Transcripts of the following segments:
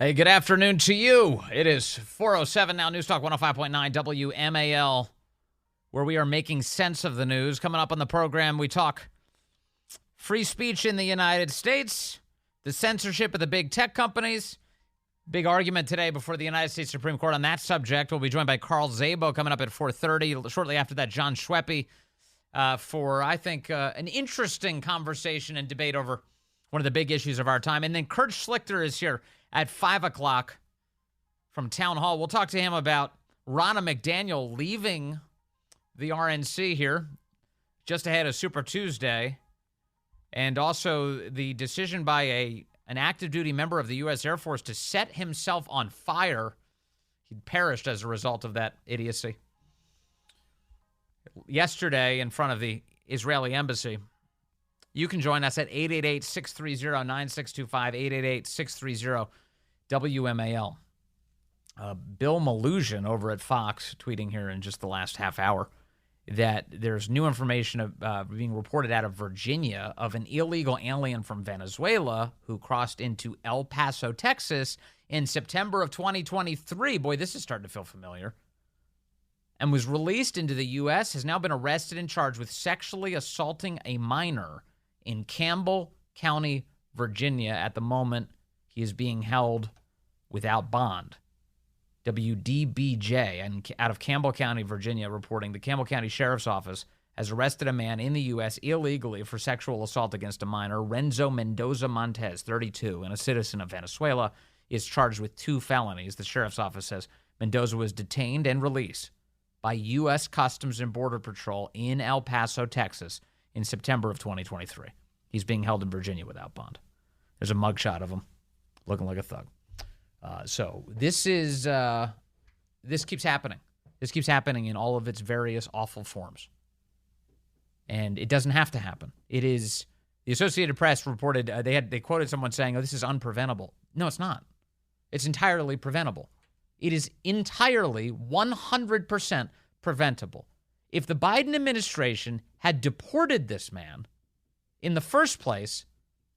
Hey, good afternoon to you. It is 4:07 now, News Talk 105.9 WMAL, where we are making sense of the news. Coming up on the program, we talk free speech in the United States, the censorship of the big tech companies. Big argument today before the United States Supreme Court on that subject. We'll be joined by Carl Szabo coming up at 4:30. Shortly after that, John Schweppe for, I think, an interesting conversation and debate over one of the big issues of our time. And then Kurt Schlichter is here at 5 o'clock from Town Hall. We'll talk to him about Ronna McDaniel leaving the RNC here just ahead of Super Tuesday, and also the decision by an active duty member of the U.S. Air Force to set himself on fire. He perished as a result of that idiocy yesterday in front of the Israeli embassy. You can join us at 888-630-9625, 888-630-WMAL. Bill Maluzhin over at Fox tweeting here in just the last half hour that there's new information being reported out of Virginia of an illegal alien from Venezuela who crossed into El Paso, Texas in September of 2023. Boy, this is starting to feel familiar. And was released into the U.S., has now been arrested and charged with sexually assaulting a minor in Campbell County, Virginia. At the moment, he is being held without bond. WDBJ, and out of Campbell County, Virginia, reporting the Campbell County Sheriff's Office has arrested a man in the U.S. illegally for sexual assault against a minor. Renzo Mendoza Montez, 32, and a citizen of Venezuela, is charged with 2 felonies. The Sheriff's Office says Mendoza was detained and released by U.S. Customs and Border Patrol in El Paso, Texas, in September of 2023. He's being held in Virginia without bond. There's a mugshot of him looking like a thug. So this keeps happening. This keeps happening in all of its various awful forms. And it doesn't have to happen. It is, the Associated Press reported, they quoted someone saying, oh, this is unpreventable. No, it's not. It's entirely preventable. It is entirely 100% preventable. If the Biden administration had deported this man in the first place,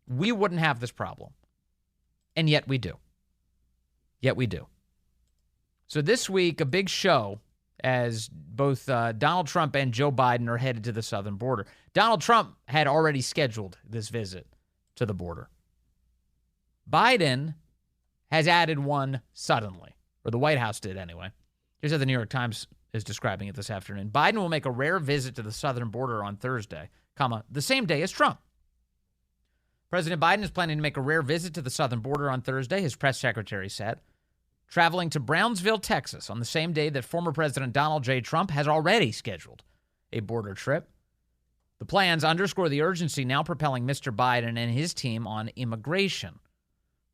we wouldn't have this problem. And yet we do. So this week, a big show as both Donald Trump and Joe Biden are headed to the southern border. Donald Trump had already scheduled this visit to the border. Biden has added one suddenly, or the White House did anyway. Here's how the New York Times is describing it this afternoon. Biden will make a rare visit to the southern border on Thursday, the same day as Trump. President Biden is planning to make a rare visit to the southern border on Thursday, his press secretary said, traveling to Brownsville, Texas, on the same day that former President Donald J. Trump has already scheduled a border trip. The plans underscore the urgency now propelling Mr. Biden and his team on immigration,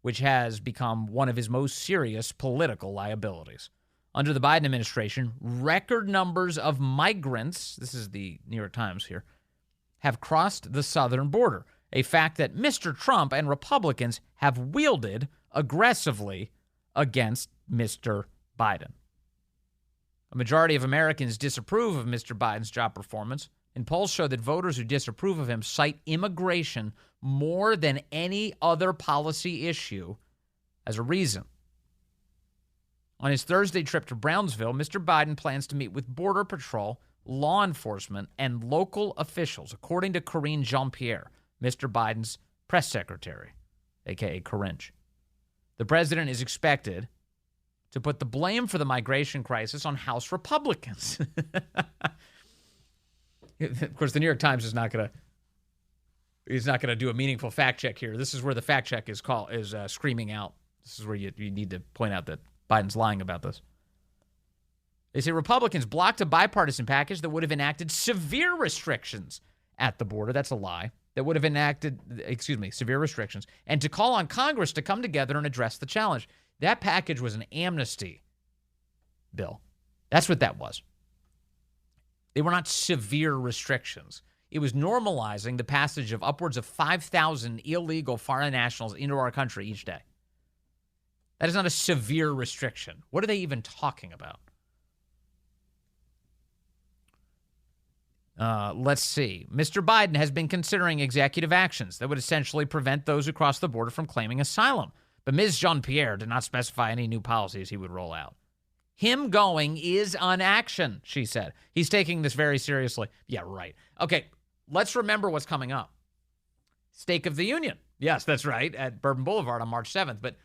which has become one of his most serious political liabilities. Under the Biden administration, record numbers of migrants, this is the New York Times here, have crossed the southern border, a fact that Mr. Trump and Republicans have wielded aggressively against Mr. Biden. A majority of Americans disapprove of Mr. Biden's job performance, and polls show that voters who disapprove of him cite immigration more than any other policy issue as a reason. On his Thursday trip to Brownsville, Mr. Biden plans to meet with Border Patrol, law enforcement, and local officials, according to Karine Jean-Pierre, Mr. Biden's press secretary, a.k.a. Coringe. The president is expected to put the blame for the migration crisis on House Republicans. Of course, the New York Times is not going to do a meaningful fact check here. This is where the fact check is screaming out. This is where you need to point out that Biden's lying about this. They say Republicans blocked a bipartisan package that would have enacted severe restrictions at the border. That's a lie. That would have enacted, severe restrictions, and to call on Congress to come together and address the challenge. That package was an amnesty bill. That's what that was. They were not severe restrictions. It was normalizing the passage of upwards of 5,000 illegal foreign nationals into our country each day. That is not a severe restriction. What are they even talking about? Let's see. Mr. Biden has been considering executive actions that would essentially prevent those who cross the border from claiming asylum. But Ms. Jean-Pierre did not specify any new policies he would roll out. Him going is an action, she said. He's taking this very seriously. Yeah, right. Okay, let's remember what's coming up. State of the Union. Yes, that's right, at Bourbon Boulevard on March 7th. But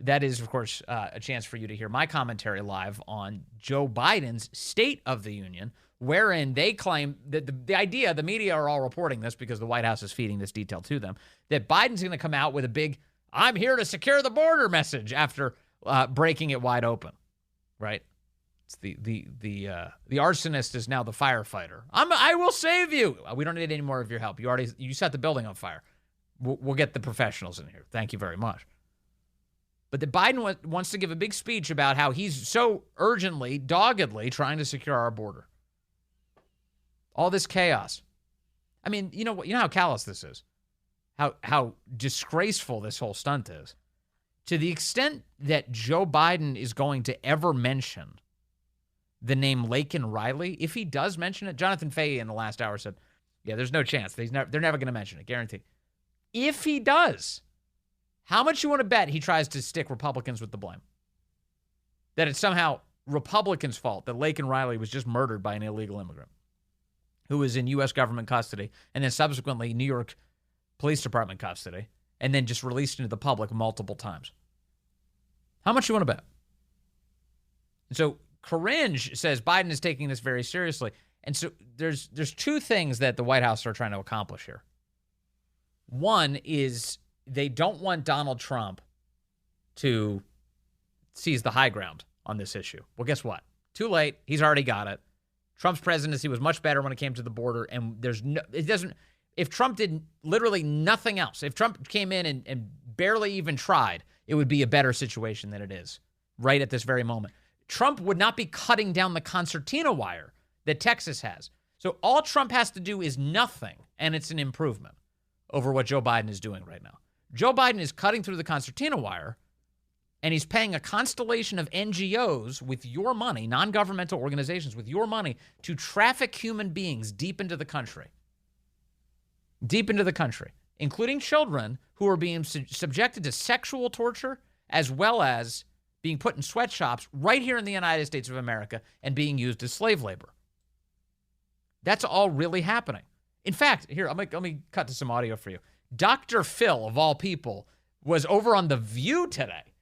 that is, of course, a chance for you to hear my commentary live on Joe Biden's State of the Union, wherein they claim that the idea, the media are all reporting this because the White House is feeding this detail to them, that Biden's going to come out with a big, I'm here to secure the border message after breaking it wide open, right? It's the arsonist is now the firefighter. I will save you. We don't need any more of your help. You set the building on fire. We'll get the professionals in here. Thank you very much. But the Biden wants to give a big speech about how he's so urgently, doggedly trying to secure our border. All this chaos. I mean, you know how callous this is. How disgraceful this whole stunt is. To the extent that Joe Biden is going to ever mention the name Laken Riley, if he does mention it, Jonathan Fahey in the last hour said, yeah, there's no chance. They're never going to mention it, guaranteed. If he does, how much you want to bet he tries to stick Republicans with the blame? That it's somehow Republicans' fault that Laken Riley was just murdered by an illegal immigrant who was in U.S. government custody and then subsequently New York Police Department custody and then just released into the public multiple times. How much you want to bet? And so Corinne says Biden is taking this very seriously. And so there's two things that the White House are trying to accomplish here. One is they don't want Donald Trump to seize the high ground on this issue. Well, guess what? Too late. He's already got it. Trump's presidency was much better when it came to the border, and if Trump did literally nothing else, if Trump came in and barely even tried, it would be a better situation than it is right at this very moment. Trump would not be cutting down the concertina wire that Texas has. So all Trump has to do is nothing, and it's an improvement over what Joe Biden is doing right now. Joe Biden is cutting through the concertina wire, and he's paying a constellation of NGOs with your money, non-governmental organizations with your money, to traffic human beings deep into the country. Deep into the country, including children who are being subjected to sexual torture as well as being put in sweatshops right here in the United States of America and being used as slave labor. That's all really happening. In fact, here, let me cut to some audio for you. Dr. Phil, of all people, was over on The View today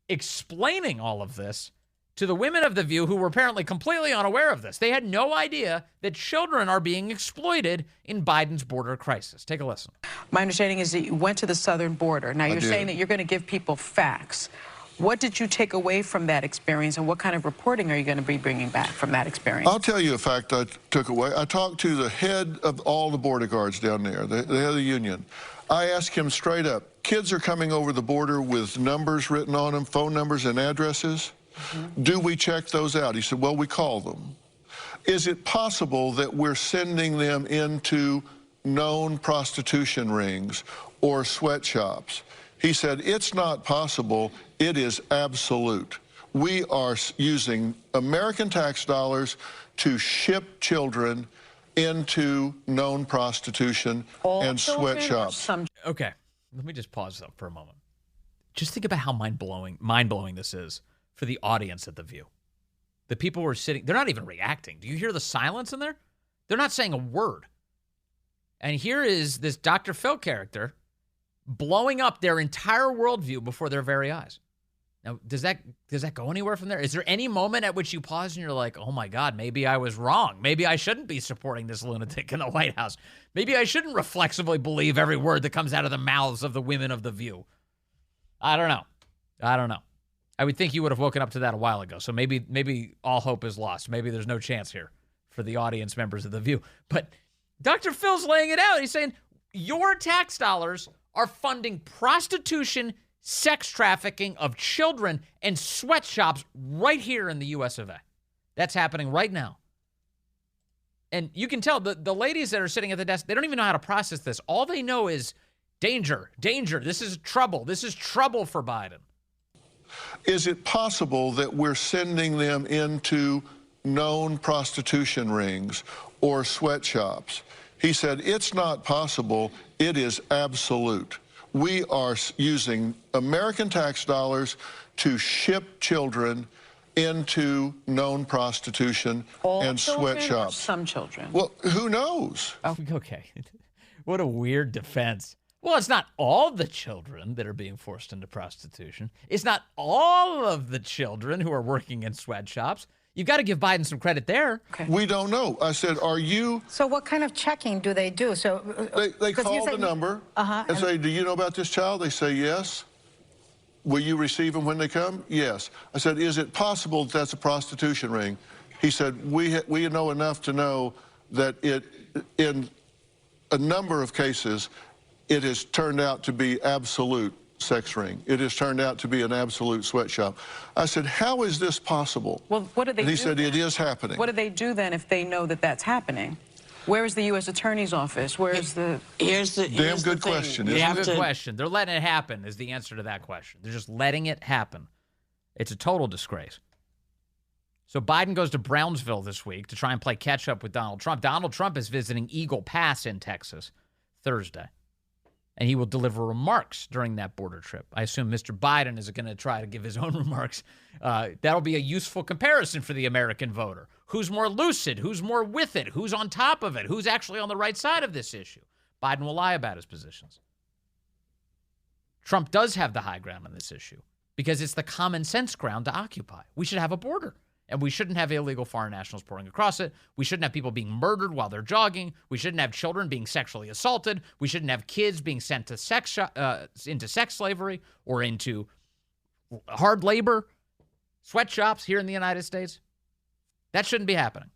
explaining all of this to the women of The View who were apparently completely unaware of this. They had no idea that children are being exploited in Biden's border crisis. Take a listen. My understanding is that you went to the southern border. Now, you're saying that you're going to give people facts. What did you take away from that experience, and what kind of reporting are you going to be bringing back from that experience? I'll tell you a fact I took away. I talked to the head of all the border guards down there, the head of the union. I asked him straight up, kids are coming over the border with numbers written on them, phone numbers and addresses. Do we check those out? He said, well, we call them. Is it possible that we're sending them into known prostitution rings or sweatshops? He said, it's not possible. It is absolute. We are using American tax dollars to ship children into known prostitution and sweatshops. Okay, let me just pause up for a moment. Just think about how mind-blowing this is for the audience at The View. The people who are sitting, they're not even reacting. Do you hear the silence in there? They're not saying a word. And here is this Dr. Phil character blowing up their entire worldview before their very eyes. Now, does that go anywhere from there? Is there any moment at which you pause and you're like, oh my God, maybe I was wrong. Maybe I shouldn't be supporting this lunatic in the White House. Maybe I shouldn't reflexively believe every word that comes out of the mouths of the women of The View. I don't know. I would think you would have woken up to that a while ago. So maybe all hope is lost. Maybe there's no chance here for the audience members of The View. But Dr. Phil's laying it out. He's saying your tax dollars are funding prostitution, sex trafficking of children, and sweatshops right here in the U.S. of A. That's happening right now. And you can tell the ladies that are sitting at the desk, they don't even know how to process this. All they know is danger, danger. This is trouble. This is trouble for Biden. Is it possible that we're sending them into known prostitution rings or sweatshops? He said, it's not possible. It is absolute. we are using American tax dollars to ship children into known prostitution and sweatshops. Some children. Well, who knows? Okay. What a weird defense. Well, it's not all the children that are being forced into prostitution. It's not all of the children who are working in sweatshops. You've got to give Biden some credit there. Okay. We don't know. I said, are you... So what kind of checking do they do? So They call the number and say, do you know about this child? They say, yes. Will you receive them when they come? Yes. I said, is it possible that that's a prostitution ring? He said, we know enough to know that in a number of cases, it has turned out to be absolute sex ring. It has turned out to be an absolute sweatshop. I said, how is this possible? Well, what do they do? He said, it is happening. What do they do then if they know that that's happening? Where is the U.S. Attorney's Office? Where is the... Damn good question. Damn good question. They're letting it happen is the answer to that question. They're just letting it happen. It's a total disgrace. So Biden goes to Brownsville this week to try and play catch up with Donald Trump. Donald Trump is visiting Eagle Pass in Texas Thursday, and he will deliver remarks during that border trip. I assume Mr. Biden is going to try to give his own remarks. That'll be a useful comparison for the American voter. Who's more lucid? Who's more with it? Who's on top of it? Who's actually on the right side of this issue? Biden will lie about his positions. Trump does have the high ground on this issue because it's the common sense ground to occupy. We should have a border, and we shouldn't have illegal foreign nationals pouring across it. We shouldn't have people being murdered while they're jogging. We shouldn't have children being sexually assaulted. We shouldn't have kids being sent to into sex slavery or into hard labor, sweatshops here in the United States. That shouldn't be happening.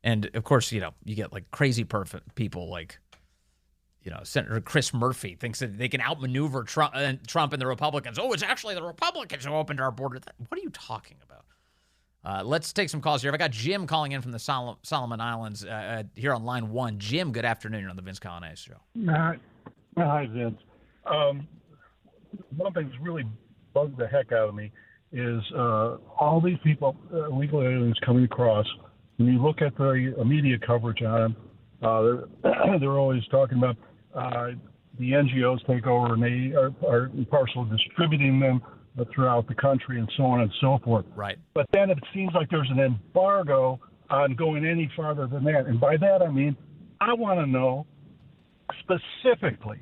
And, of course, you get like crazy perfect people like, Senator Chris Murphy thinks that they can outmaneuver Trump and the Republicans. Oh, it's actually the Republicans who opened our border. What are you talking about? Let's take some calls here. I've got Jim calling in from the Solomon Islands here on line 1. Jim, good afternoon. You're on the Vince Coglianese Show. Hi, Vince. One thing that's really bugged the heck out of me is all these people, illegal aliens coming across. When you look at the media coverage on them, they're always talking about the NGOs take over and they are partial distributing them throughout the country and so on and so forth. Right. But then it seems like there's an embargo on going any farther than that. And by that, I mean, I want to know specifically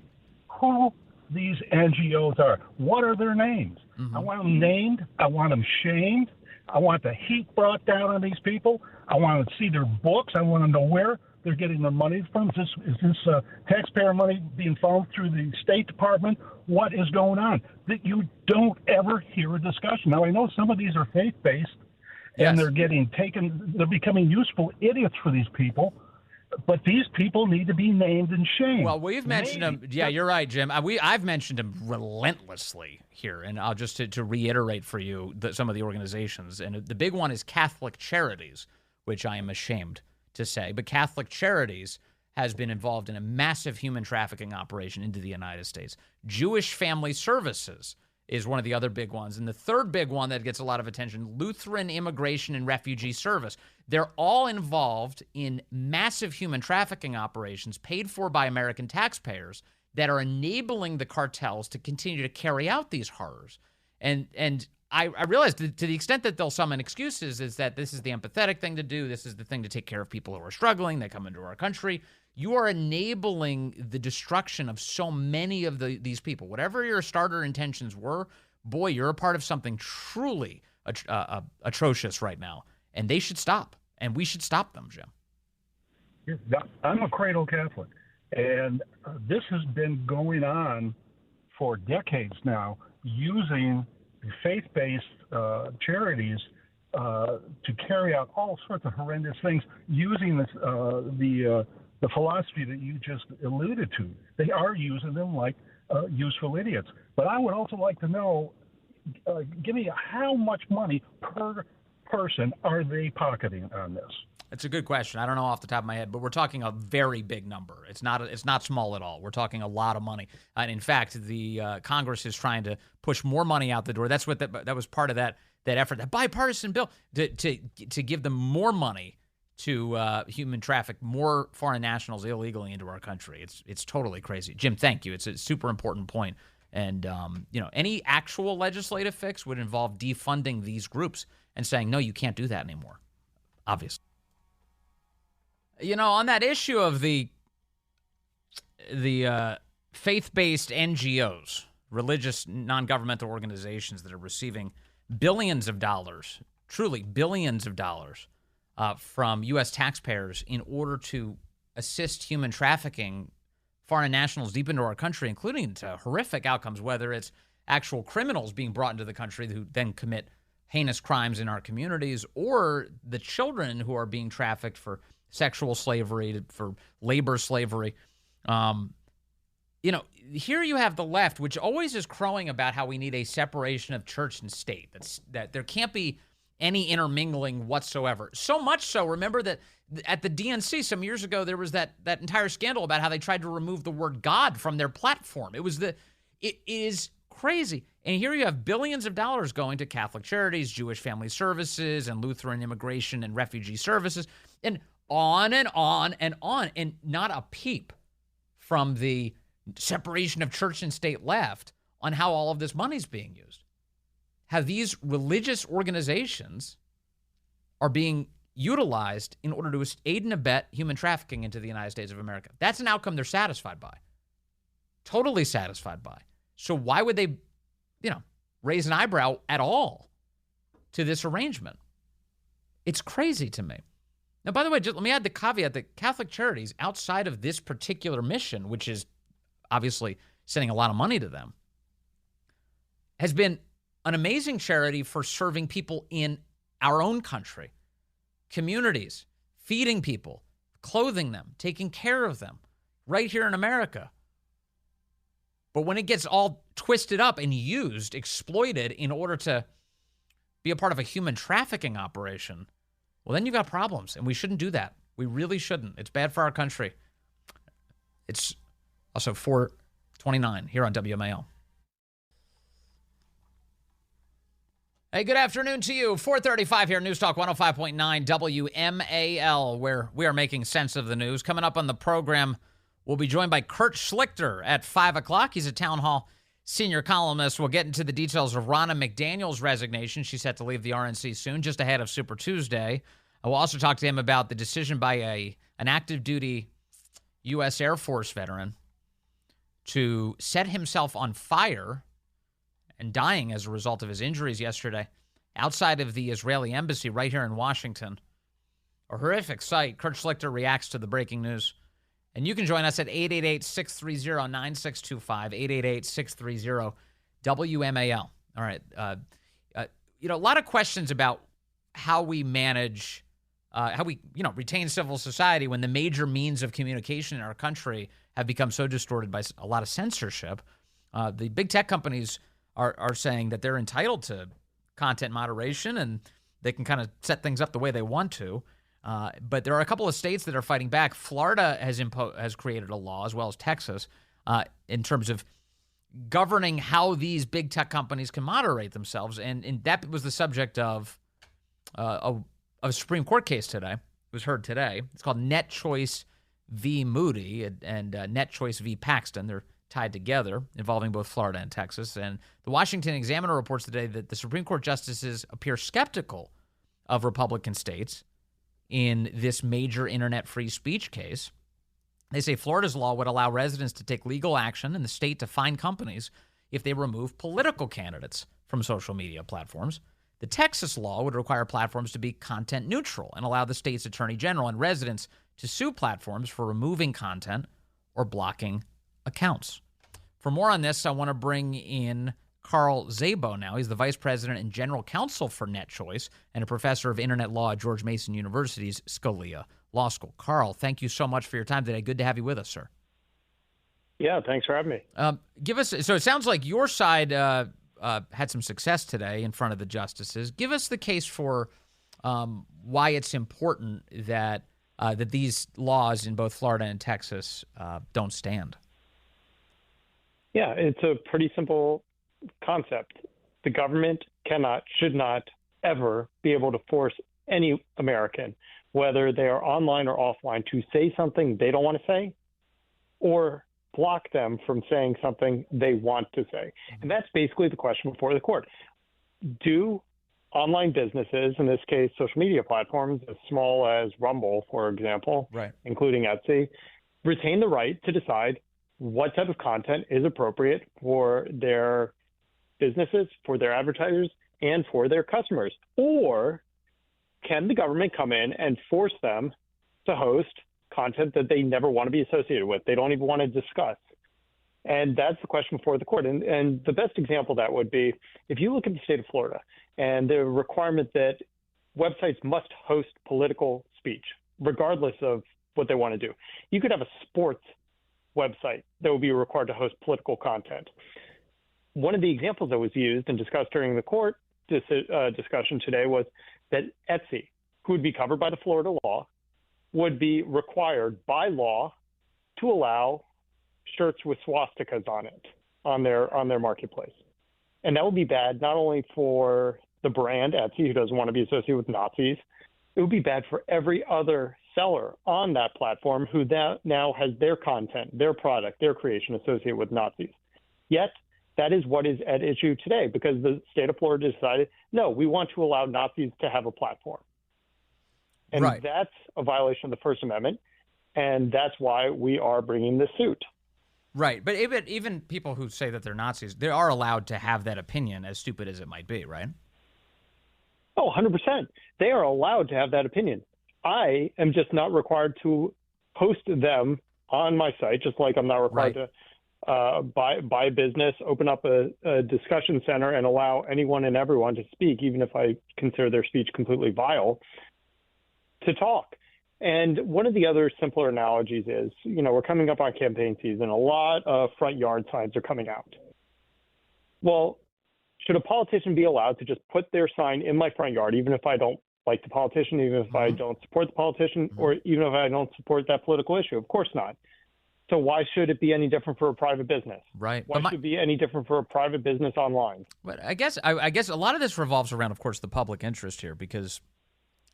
who these NGOs are. What are their names? Mm-hmm. I want them named. I want them shamed. I want the heat brought down on these people. I want to see their books. I want to know where they're getting their money from. Is this taxpayer money being found through the State Department? What is going on? That you don't ever hear a discussion. Now, I know some of these are faith-based, and they're becoming useful idiots for these people. But these people need to be named and shamed. Well, we've mentioned them. Yeah, you're right, Jim. I've mentioned them relentlessly here, and I'll just to reiterate for you some of the organizations. And the big one is Catholic Charities, which I am ashamed to say. But Catholic Charities has been involved in a massive human trafficking operation into the United States. Jewish Family Services is one of the other big ones. And the third big one that gets a lot of attention, Lutheran Immigration and Refugee Service. They're all involved in massive human trafficking operations paid for by American taxpayers that are enabling the cartels to continue to carry out these horrors. And I realize that to the extent that they'll summon excuses is that this is the empathetic thing to do. This is the thing to take care of people who are struggling. They come into our country. You are enabling the destruction of so many of these people. Whatever your starter intentions were, boy, you're a part of something truly atrocious right now. And they should stop. And we should stop them, Jim. I'm a cradle Catholic. And this has been going on for decades now, using faith-based charities to carry out all sorts of horrendous things, using this, the philosophy that you just alluded to. They are using them like useful idiots. But I would also like to know, give me how much money per person are they pocketing on this? It's a good question. I don't know off the top of my head, but we're talking a very big number. It's not small at all. We're talking a lot of money. And in fact, the Congress is trying to push more money out the door. That's what that was part of that effort, that bipartisan bill, to give them more money to human traffic more foreign nationals illegally into our country. It's totally crazy. Jim, thank you. It's a super important point. And, any actual legislative fix would involve defunding these groups and saying, no, you can't do that anymore, obviously. On that issue of the faith-based NGOs, religious non-governmental organizations that are receiving billions of dollars, truly billions of dollars, from U.S. taxpayers in order to assist human trafficking foreign nationals deep into our country, including into horrific outcomes, whether it's actual criminals being brought into the country who then commit heinous crimes in our communities, or the children who are being trafficked for sexual slavery, for labor slavery. Here you have the left, which always is crowing about how we need a separation of church and state, that there can't be any intermingling whatsoever. So much so, remember that at the DNC some years ago, there was that entire scandal about how they tried to remove the word God from their platform. It is crazy. And here you have billions of dollars going to Catholic Charities, Jewish Family Services, and Lutheran Immigration and Refugee Services, and on and on and on, and not a peep from the separation of church and state left on how all of this money is being used. How these religious organizations are being utilized in order to aid and abet human trafficking into the United States of America. That's an outcome they're satisfied by. Totally satisfied by. So why would they, raise an eyebrow at all to this arrangement? It's crazy to me. Now, by the way, just let me add the caveat that Catholic Charities, outside of this particular mission, which is obviously sending a lot of money to them, has been an amazing charity for serving people in our own country, communities, feeding people, clothing them, taking care of them right here in America. But when it gets all twisted up and used, exploited in order to be a part of a human trafficking operation, well, then you've got problems, and we shouldn't do that. We really shouldn't. It's bad for our country. It's also 4:29 here on WMAL. Hey, good afternoon to you. 4:35 here, News Talk 105.9 WMAL, where we are making sense of the news. Coming up on the program, we'll be joined by Kurt Schlichter at 5 o'clock. He's a town hall senior columnist. We'll get into the details of Ronna McDaniel's resignation. She's set to leave the RNC soon, just ahead of Super Tuesday. I will also talk to him about the decision by an active duty U.S. Air Force veteran to set himself on fire and dying as a result of his injuries yesterday outside of the Israeli embassy right here in Washington. A horrific sight. Kurt Schlichter reacts to the breaking news. And you can join us at 888-630-9625, 888-630-WMAL. All right. A lot of questions about how we manage, how we, retain civil society when the major means of communication in our country have become so distorted by a lot of censorship. The big tech companies are saying that they're entitled to content moderation and they can kind of set things up the way they want to. But there are a couple of states that are fighting back. Florida has created a law, as well as Texas, in terms of governing how these big tech companies can moderate themselves. And that was the subject of a Supreme Court case today. It was heard today. It's called Net Choice v. Moody and Net Choice v. Paxton. They're tied together, involving both Florida and Texas. And the Washington Examiner reports today that the Supreme Court justices appear skeptical of Republican states in this major internet free speech case. They say Florida's law would allow residents to take legal action in the state to fine companies if they remove political candidates from social media platforms. The Texas law would require platforms to be content neutral and allow the state's attorney general and residents to sue platforms for removing content or blocking accounts. For more on this, I want to bring in Carl Szabo now. He's the vice president and general counsel for Net Choice and a professor of internet law at George Mason University's Scalia Law School. Carl, thank you so much for your time today. Good to have you with us, sir. Yeah, thanks for having me. So it sounds like your side had some success today in front of the justices. Give us the case for why it's important that these laws in both Florida and Texas don't stand. Yeah, it's a pretty simple concept. The government should not ever be able to force any American, whether they are online or offline, to say something they don't want to say or block them from saying something they want to say. And that's basically the question before the court. Do online businesses, in this case, social media platforms as small as Rumble, for example, including Etsy, retain the right to decide what type of content is appropriate for their businesses, for their advertisers, and for their customers? Or can the government come in and force them to host content that they never want to be associated with, they don't even want to discuss? And that's the question before the court. And the best example of that would be if you look at the state of Florida and the requirement that websites must host political speech, regardless of what they want to do. You could have a sports website that would be required to host political content. One of the examples that was used and discussed during the court discussion today was that Etsy, who would be covered by the Florida law, would be required by law to allow shirts with swastikas on it on their marketplace. And that would be bad not only for the brand Etsy, who doesn't want to be associated with Nazis, it would be bad for every other seller on that platform who now has their content, their product, their creation associated with Nazis. Yet, that is what is at issue today because the state of Florida decided, no, we want to allow Nazis to have a platform. And that's a violation of the First Amendment, and that's why we are bringing this suit. Right, but even people who say that they're Nazis, they are allowed to have that opinion, as stupid as it might be, right? Oh, 100%. They are allowed to have that opinion. I am just not required to host them on my site, just like I'm not required to buy a business, open up a discussion center, and allow anyone and everyone to speak, even if I consider their speech completely vile, to talk. And one of the other simpler analogies is, we're coming up on campaign season. A lot of front yard signs are coming out. Well, should a politician be allowed to just put their sign in my front yard, even if I don't like the politician, even if I don't support the politician, or even if I don't support that political issue? Of course not. So why should it be any different for a private business? Right. Why should it be any different for a private business online? But I guess a lot of this revolves around, of course, the public interest here, because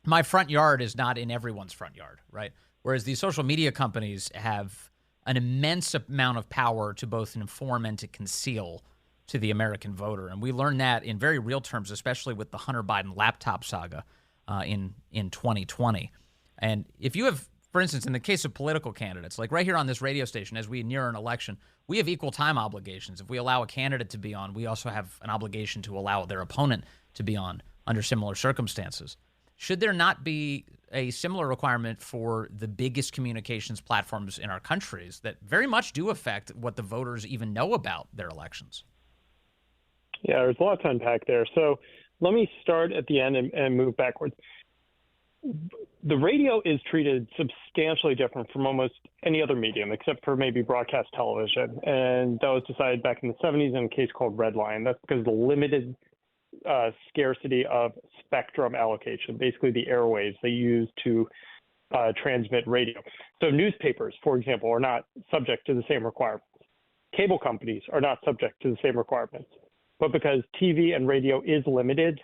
my front yard is not in everyone's front yard, right? Whereas these social media companies have an immense amount of power to both inform and to conceal to the American voter. And we learned that in very real terms, especially with the Hunter Biden laptop saga in 2020. And if you have, for instance, in the case of political candidates, like right here on this radio station, as we near an election, we have equal time obligations. If we allow a candidate to be on, we also have an obligation to allow their opponent to be on under similar circumstances. Should there not be a similar requirement for the biggest communications platforms in our countries that very much do affect what the voters even know about their elections? Yeah, there's a lot to unpack there. So let me start at the end and move backwards. The radio is treated substantially different from almost any other medium, except for maybe broadcast television. And that was decided back in the 70s in a case called Red Line. That's because of the limited scarcity of spectrum allocation, basically the airwaves they use to transmit radio. So newspapers, for example, are not subject to the same requirements. Cable companies are not subject to the same requirements. But because TV and radio is limited,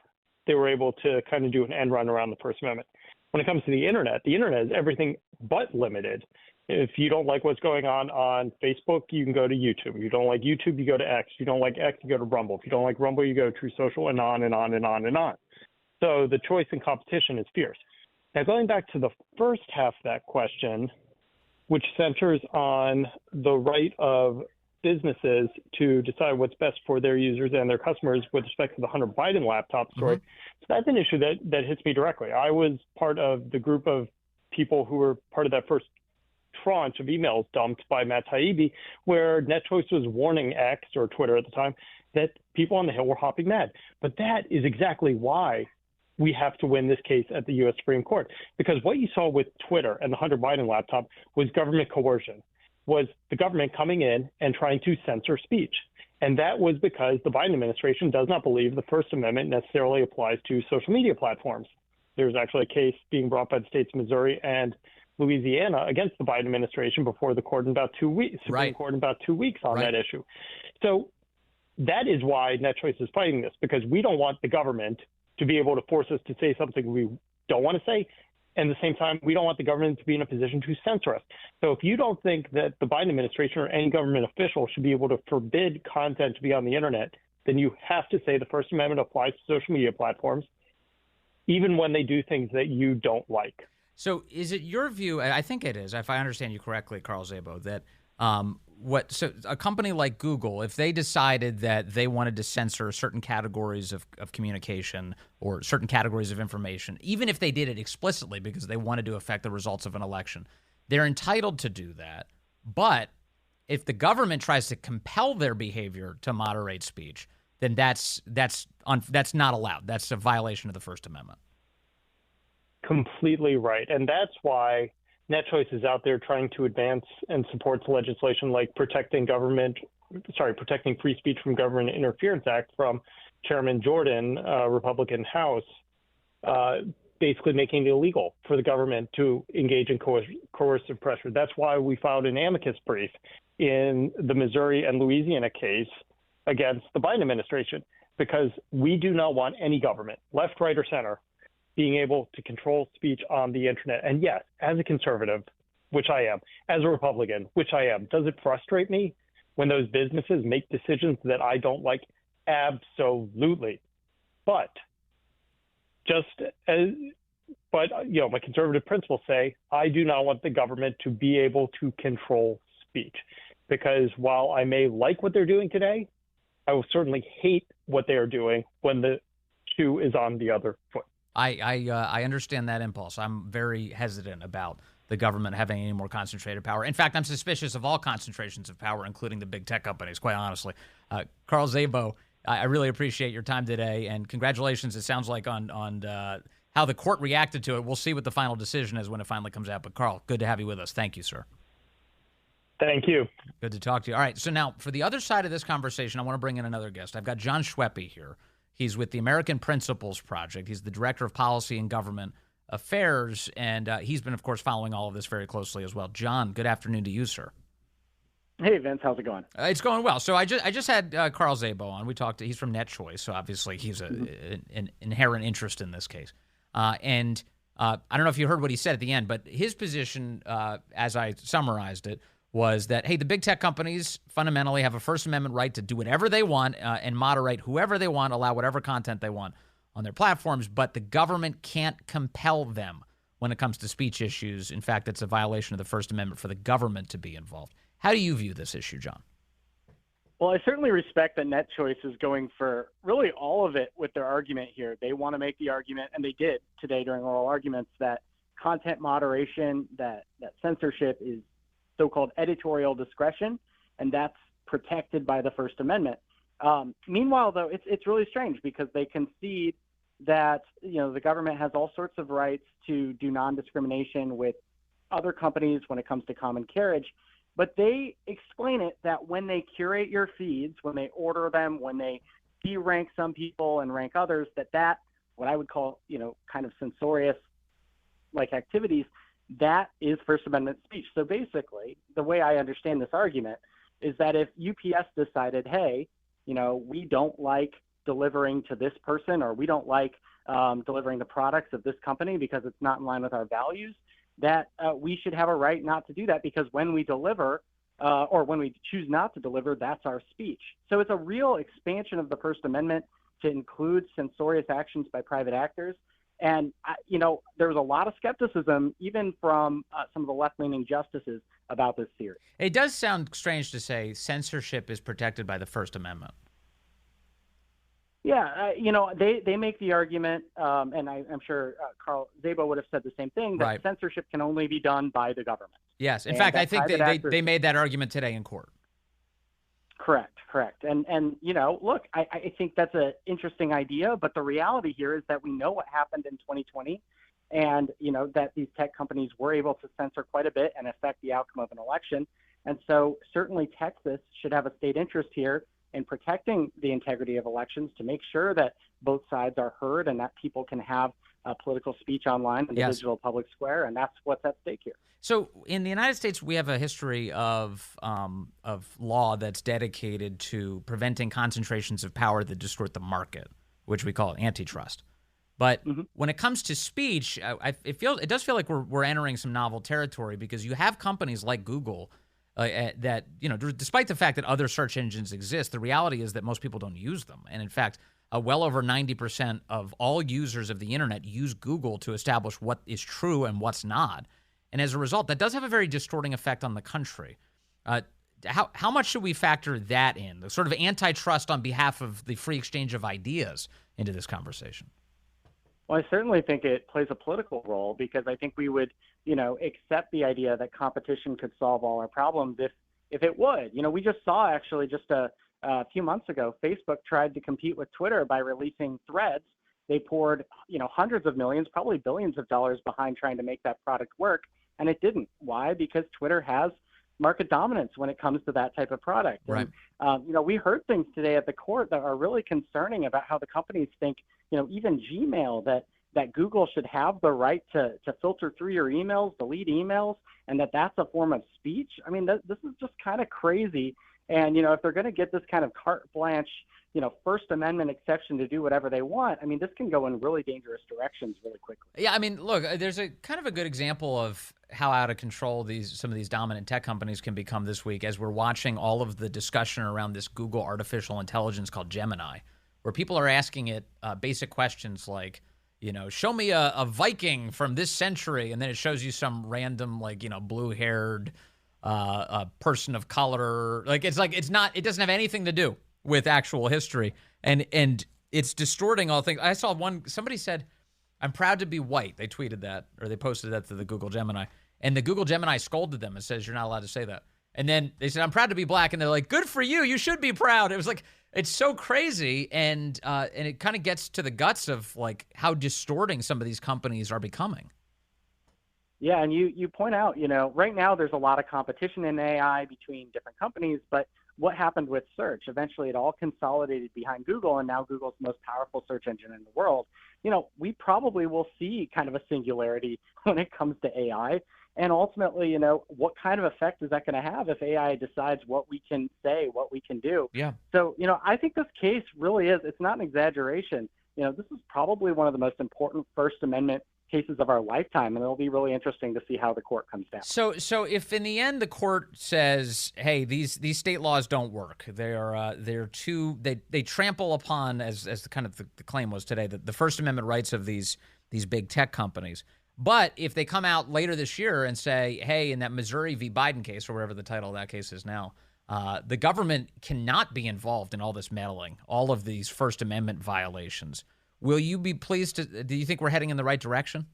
they were able to kind of do an end run around the First Amendment. When it comes to the internet is everything but limited. If you don't like what's going on Facebook, you can go to YouTube. If you don't like YouTube, you go to X. If you don't like X, you go to Rumble. If you don't like Rumble, you go to True Social, and on and on and on and on. So the choice and competition is fierce. Now, going back to the first half of that question, which centers on the right of businesses to decide what's best for their users and their customers with respect to the Hunter Biden laptop story. So that's an issue that hits me directly. I was part of the group of people who were part of that first tranche of emails dumped by Matt Taibbi, where NetChoice was warning X, or Twitter at the time, that people on the Hill were hopping mad. But that is exactly why we have to win this case at the U.S. Supreme Court. Because what you saw with Twitter and the Hunter Biden laptop was government coercion, was the government coming in and trying to censor speech. And that was because the Biden administration does not believe the First Amendment necessarily applies to social media platforms. There's actually a case being brought by the states of Missouri and Louisiana against the Biden administration before the court in about 2 weeks, Supreme Court in about 2 weeks on that issue. So that is why NetChoice is fighting this, because we don't want the government to be able to force us to say something we don't want to say And at the same time, we don't want the government to be in a position to censor us. So if you don't think that the Biden administration or any government official should be able to forbid content to be on the internet, then you have to say the First Amendment applies to social media platforms, even when they do things that you don't like. So is it your view, I think it is, if I understand you correctly, Carl Szabo, that so a company like Google, if they decided that they wanted to censor certain categories of communication or certain categories of information, even if they did it explicitly because they wanted to affect the results of an election, they're entitled to do that. But if the government tries to compel their behavior to moderate speech, then that's not allowed. That's a violation of the First Amendment. Completely right. And that's why NetChoice is out there trying to advance and supports legislation like protecting free speech from government interference act from Chairman Jordan, Republican House, basically making it illegal for the government to engage in coercive pressure. That's why we filed an amicus brief in the Missouri and Louisiana case against the Biden administration, because we do not want any government, left, right, or center, being able to control speech on the internet. And yes, as a conservative, which I am, as a Republican, which I am, does it frustrate me when those businesses make decisions that I don't like? Absolutely. But my conservative principles say I do not want the government to be able to control speech, because while I may like what they're doing today, I will certainly hate what they are doing when the shoe is on the other foot. I understand that impulse. I'm very hesitant about the government having any more concentrated power. In fact, I'm suspicious of all concentrations of power, including the big tech companies, quite honestly. Carl Szabo, I really appreciate your time today, and congratulations, it sounds like, on how the court reacted to it. We'll see what the final decision is when it finally comes out. But, Carl, good to have you with us. Thank you, sir. Thank you. Good to talk to you. All right, so now for the other side of this conversation, I want to bring in another guest. I've got John Schweppe here. He's with the American Principles Project. He's the Director of Policy and Government Affairs, and he's been, of course, following all of this very closely as well. John, good afternoon to you, sir. Hey, Vince, how's it going? It's going well. So I just had Carl Szabo on. We talked. He's from NetChoice, so obviously he's an inherent interest in this case. And I don't know if you heard what he said at the end, but his position, as I summarized it, was that, hey, the big tech companies fundamentally have a First Amendment right to do whatever they want and moderate whoever they want, allow whatever content they want on their platforms, but the government can't compel them when it comes to speech issues. In fact, it's a violation of the First Amendment for the government to be involved. How do you view this issue, John? Well, I certainly respect that NetChoice is going for really all of it with their argument here. They want to make the argument, and they did today during oral arguments, that content moderation, that censorship is so-called editorial discretion, and that's protected by the First Amendment. Meanwhile, though, it's really strange because they concede that the government has all sorts of rights to do non-discrimination with other companies when it comes to common carriage, but they explain it that when they curate your feeds, when they order them, when they de-rank some people and rank others, that what I would call kind of censorious like activities, that is First Amendment speech. So basically, the way I understand this argument is that if UPS decided, hey, we don't like delivering to this person, or we don't like delivering the products of this company because it's not in line with our values, that we should have a right not to do that, because when we deliver or when we choose not to deliver, that's our speech. So it's a real expansion of the First Amendment to include censorious actions by private actors. And, there was a lot of skepticism, even from some of the left-leaning justices, about this theory. It does sound strange to say censorship is protected by the First Amendment. Yeah, they make the argument, and I'm sure Carl Szabo would have said the same thing, that right. Censorship can only be done by the government. Yes. In fact, I think they made that argument today in court. Correct. And look, I think that's an interesting idea, but the reality here is that we know what happened in 2020, and, that these tech companies were able to censor quite a bit and affect the outcome of an election. And so certainly Texas should have a state interest here in protecting the integrity of elections, to make sure that both sides are heard and that people can have political speech online in the yes. digital public square, and that's what's at stake here. So in the United States, we have a history of law that's dedicated to preventing concentrations of power that distort the market, which we call antitrust. But when it comes to speech, it does feel like we're entering some novel territory, because you have companies like Google that, despite the fact that other search engines exist, the reality is that most people don't use them. And in fact, well over 90% of all users of the internet use Google to establish what is true and what's not. And as a result, that does have a very distorting effect on the country. How much should we factor that in, the sort of antitrust on behalf of the free exchange of ideas, into this conversation? Well, I certainly think it plays a political role, because I think we would, accept the idea that competition could solve all our problems if it would. We just saw, actually, just a few months ago, Facebook tried to compete with Twitter by releasing Threads. They poured, hundreds of millions, probably billions of dollars behind trying to make that product work, and it didn't. Why? Because Twitter has market dominance when it comes to that type of product. Right. And, we heard things today at the court that are really concerning about how the companies think, even Gmail, that Google should have the right to filter through your emails, delete emails, and that's a form of speech. I mean, this is just kind of crazy. And, if they're going to get this kind of carte blanche, First Amendment exception to do whatever they want, I mean, this can go in really dangerous directions really quickly. Yeah, I mean, look, there's a kind of a good example of how out of control some of these dominant tech companies can become this week, as we're watching all of the discussion around this Google artificial intelligence called Gemini, where people are asking it basic questions like, show me a Viking from this century, and then it shows you some random, blue-haired person of color. It doesn't have anything to do with actual history, and it's distorting all things. I saw somebody said, "I'm proud to be white." They tweeted that, or they posted that to the Google Gemini, and the Google Gemini scolded them and says, "You're not allowed to say that." And then they said, "I'm proud to be black," and they're like, "Good for you. You should be proud." It was like, it's so crazy, and it kind of gets to the guts of how distorting some of these companies are becoming. Yeah, and you point out, right now there's a lot of competition in AI between different companies, but what happened with search? Eventually it all consolidated behind Google, and now Google's the most powerful search engine in the world. We probably will see kind of a singularity when it comes to AI. And ultimately, what kind of effect is that going to have if AI decides what we can say, what we can do? Yeah. So, I think this case really it's not an exaggeration. This is probably one of the most important First Amendment cases of our lifetime, and it'll be really interesting to see how the court comes down. So if in the end the court says, hey, these state laws don't work, they're too, they trample upon, as the kind of the claim was today, the First Amendment rights of these big tech companies. But if they come out later this year and say, hey, in that Missouri v. Biden case, or whatever the title of that case is now, the government cannot be involved in all this meddling, all of these First Amendment violations, will you be pleased do you think we're heading in the right direction?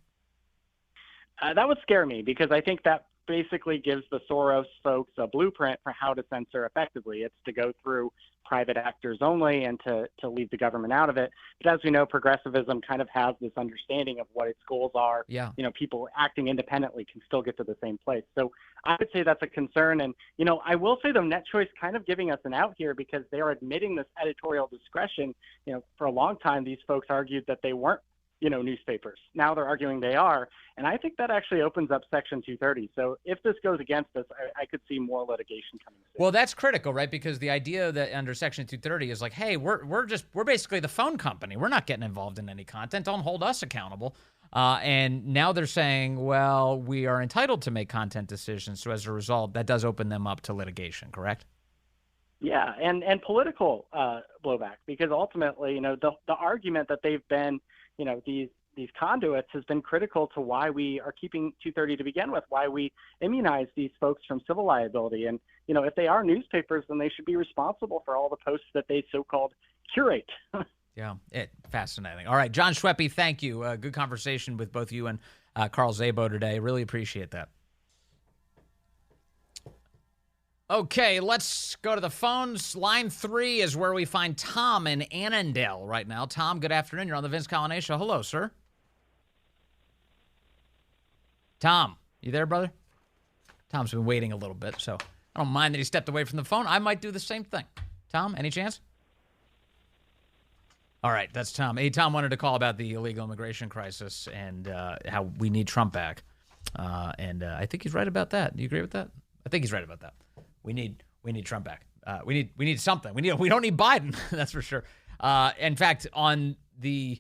That would scare me, because I think that basically gives the Soros folks a blueprint for how to censor effectively. It's to go through private actors only and to leave the government out of it. But as we know, progressivism kind of has this understanding of what its goals are. Yeah. People acting independently can still get to the same place. So I would say that's a concern. And, I will say, though, NetChoice kind of giving us an out here, because they are admitting this editorial discretion. For a long time, these folks argued that they weren't, newspapers. Now they're arguing they are. And I think that actually opens up Section 230. So if this goes against us, I could see more litigation coming soon. Well, that's critical, right? Because the idea that under Section 230 is like, hey, we're basically the phone company. We're not getting involved in any content. Don't hold us accountable. And now they're saying, well, we are entitled to make content decisions. So as a result, that does open them up to litigation, correct? Yeah, and political blowback, because ultimately, the argument that they've been, these conduits has been critical to why we are keeping 230 to begin with, why we immunize these folks from civil liability. And, if they are newspapers, then they should be responsible for all the posts that they so-called curate. Yeah, fascinating. All right, John Schweppe, thank you. Good conversation with both you and Carl Szabo today. Really appreciate that. Okay, let's go to the phones. Line 3 is where we find Tom in Annandale right now. Tom, good afternoon. You're on the Vince Coglianese Show. Hello, sir. Tom, you there, brother? Tom's been waiting a little bit, so I don't mind that he stepped away from the phone. I might do the same thing. Tom, any chance? All right, that's Tom. Hey, Tom wanted to call about the illegal immigration crisis and how we need Trump back. And I think he's right about that. Do you agree with that? I think he's right about that. We need Trump back. We need something. We don't need Biden. That's for sure. In fact, on the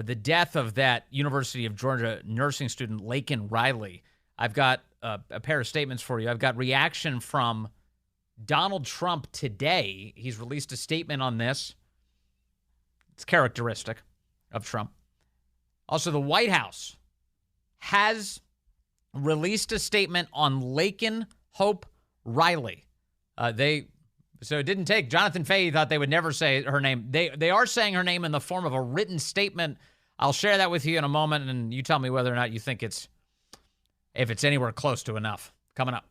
the death of that University of Georgia nursing student, Laken Riley. I've got a pair of statements for you. I've got reaction from Donald Trump today. He's released a statement on this. It's characteristic of Trump. Also, the White House has released a statement on Laken Hope Riley. So it didn't take. Jonathan Fahey thought they would never say her name. They are saying her name in the form of a written statement. I'll share that with you in a moment, and you tell me whether or not you think if it's anywhere close to enough. Coming up.